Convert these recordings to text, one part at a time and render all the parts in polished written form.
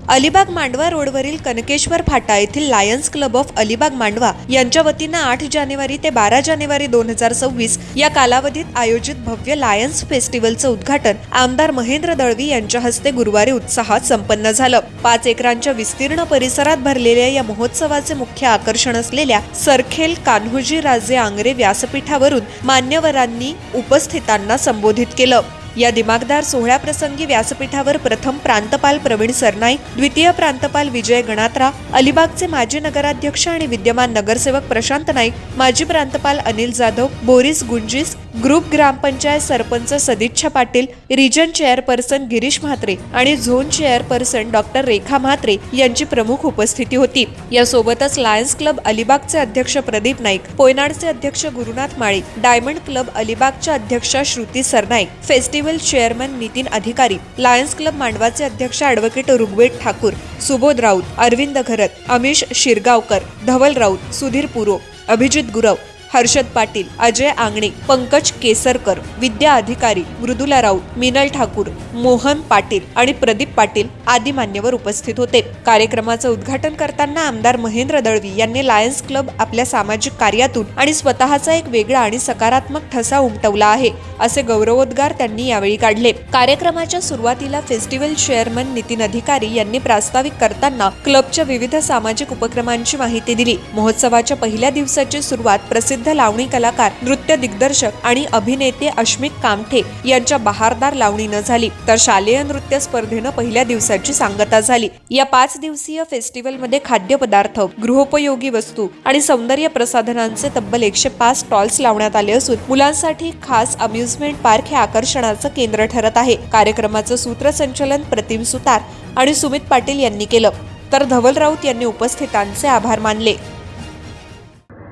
अलिबाग मांडवा रोडवरील कनकेश्वर फाटा येथील Lions Club of Alibag Mandwa यांच्या वतीनं 8 जानेवारी ते 12 जानेवारी 2026 या कालावधीत आयोजित भव्य लायन्स फेस्टिवलचं उद्घाटन आमदार महेंद्र दळवी यांच्या हस्ते गुरुवारी उत्साहात संपन्न झालं। 5 एकरांच्या विस्तीर्ण परिसरात भरलेल्या या महोत्सवाचे मुख्य आकर्षण असलेल्या सरखेल कान्होजी राजे आंग्रे व्यासपीठावरून मान्यवरांनी उपस्थितांना संबोधित केलं। या दिमागदार सोहळ्याप्रसंगी व्यासपीठावर प्रथम प्रांतपाल प्रवीण सरनाईक, द्वितीय प्रांतपाल विजय गणात्रा, अलिबागचे माजी नगराध्यक्ष आणि विद्यमान नगरसेवक प्रशांत नाईक, माजी प्रांतपाल अनिल जाधव, बोरिस गुंजीस, ग्रुप ग्रामपंचायत सरपंच सदिच्छा पाटील, रिजन चेअरपर्सन गिरीश म्हात्रे आणि झोन चेअरपर्सन डॉक्टर रेखा म्हात्रे यांची प्रमुख उपस्थिती होती। यासोबतच लायन्स क्लब अलिबागचे अध्यक्ष प्रदीप नाईक, पोयनाडचे अध्यक्ष गुरुनाथ माळी, डायमंड क्लब अलिबागच्या अध्यक्षा श्रुती सरनाईक, फेस्टिवल चेअरमन नितीन अधिकारी, लायन्स क्लब मांडवाचे अध्यक्ष ॲडव्होकेट ऋग्वेद ठाकूर, सुबोध राऊत, अरविंद घरत, अमिश शिरगावकर, धवल राऊत, सुधीर पुरो, अभिजित गुरव, हर्षद पाटील, अजय आंगणे, पंकज केसरकर, विद्या अधिकारी, मृदुला राऊत, मिनल ठाकूर, मोहन पाटील आणि प्रदीप पाटील आदी मान्यवर उपस्थित होते। कार्यक्रमाचं उद्घाटन करताना आमदार महेंद्र दळवी यांनी लायन्स क्लब आपल्या सामाजिक कार्यातून आणि स्वतःचा एक वेगळा आणि सकारात्मक ठसा उमटवला आहे असे गौरवोद्गार त्यांनी यावेळी काढले। कार्यक्रमाच्या सुरुवातीला फेस्टिवल चेअरमन नितीन अधिकारी यांनी प्रास्ताविक करताना क्लबच्या विविध सामाजिक उपक्रमांची माहिती दिली। महोत्सवाच्या पहिल्या दिवसाची सुरुवात प्रसिद्ध लावणी कलाकार, नृत्य दिग्दर्शक आणि अभिनेते अश्मिक कामठे यांच्या बहारदार लावणीनं झाली, तर शालेय नृत्य स्पर्धेनं पहिल्या दिवसाची सांगता झाली। या 5 दिवसीय फेस्टिवलमध्ये खाद्यपदार्थ, गृहोपयोगी वस्तू आणि सौंदर्य प्रसाधनांचे तब्बल 105 स्टॉल्स लावण्यात आले असून मुलांसाठी खास अम्युजमेंट पार्क हे आकर्षणाचं केंद्र ठरत आहे। कार्यक्रमाचं सूत्रसंचालन प्रतिम सुतार आणि सुमित पाटील यांनी केलं, तर धवल राऊत यांनी उपस्थितांचे आभार मानले।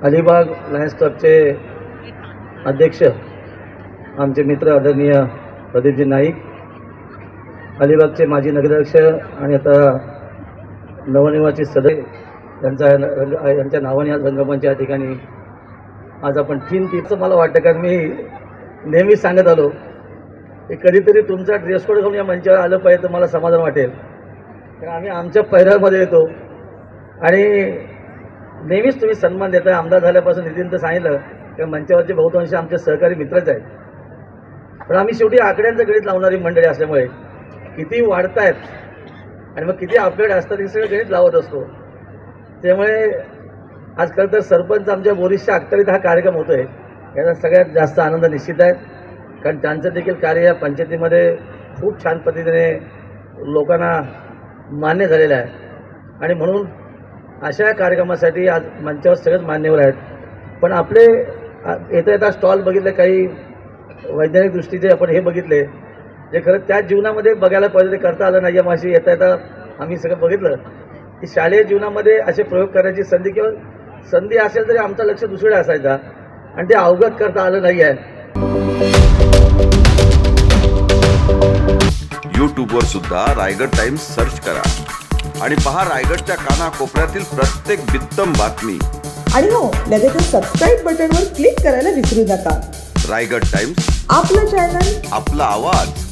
अलिबाग लायन्स क्लबचे अध्यक्ष आमचे मित्र आदरणीय प्रदीपजी नाईक, अलिबागचे माजी नगराध्यक्ष आणि आता नवनिर्वाचित सदस्य यांच्या नावाने आज रंगमंच या ठिकाणी आज आपण 3 मला वाटतं, कारण मी नेहमीच सांगत आलो की कधीतरी तुमचा ड्रेस कोड घेऊन या मंचावर आलं पाहिजे तर मला समाधान वाटेल, कारण आम्ही आमच्या पहिऱ्यामध्ये येतो आणि नेहमीच तुम्ही सन्मान देता। आमदार झाल्यापासून नितीन तर सांगितलं की मंचावरचे बहुतांश आमचे सहकारी मित्रच आहेत, पण आम्ही शेवटी आकड्यांचं गणित लावणारी मंडळी असल्यामुळे किती वाढत आहेत आणि मग किती अपडेट असतात हे सगळं गणित लावत असतो। त्यामुळे आज खरं तर सरपंच आमच्या बोरिसच्या अखत्यारीत हा कार्यक्रम होतो आहे, याचा सगळ्यात जास्त आनंद निश्चित आहे, कारण त्यांचं देखील कार्य या पंचायतीमध्ये खूप छान पद्धतीने लोकांना मान्य झालेलं आहे आणि म्हणून अशा कार्यक्रमासाठी आज मंचावर सगळेच मान्यवर आहेत। पण आपले येता येता स्टॉल बघितले, काही वैज्ञानिक दृष्टीचे आपण हे बघितले जे खरं त्या जीवनामध्ये बघायला पाहिजे, ते करता आलं नाही। यामाशी येता येता आम्ही सगळं बघितलं की शालेय जीवनामध्ये असे प्रयोग करण्याची संधी किंवा संधी असेल तरी आमचं लक्ष दुसरीकडे असायचा आणि ते अवगत करता आलं नाही आहे। यूट्यूबवर सुद्धा रायगड टाइम्स सर्च करा आणि पहा रायगडच्या कानाकोपऱ्यातील प्रत्येक बित्तम बातमी। आणि हो, लगेच सबस्क्राईब बटनवर क्लिक करायला विसरू नका। रायगड टाइम्स, आपलं चॅनल, आपला आवाज।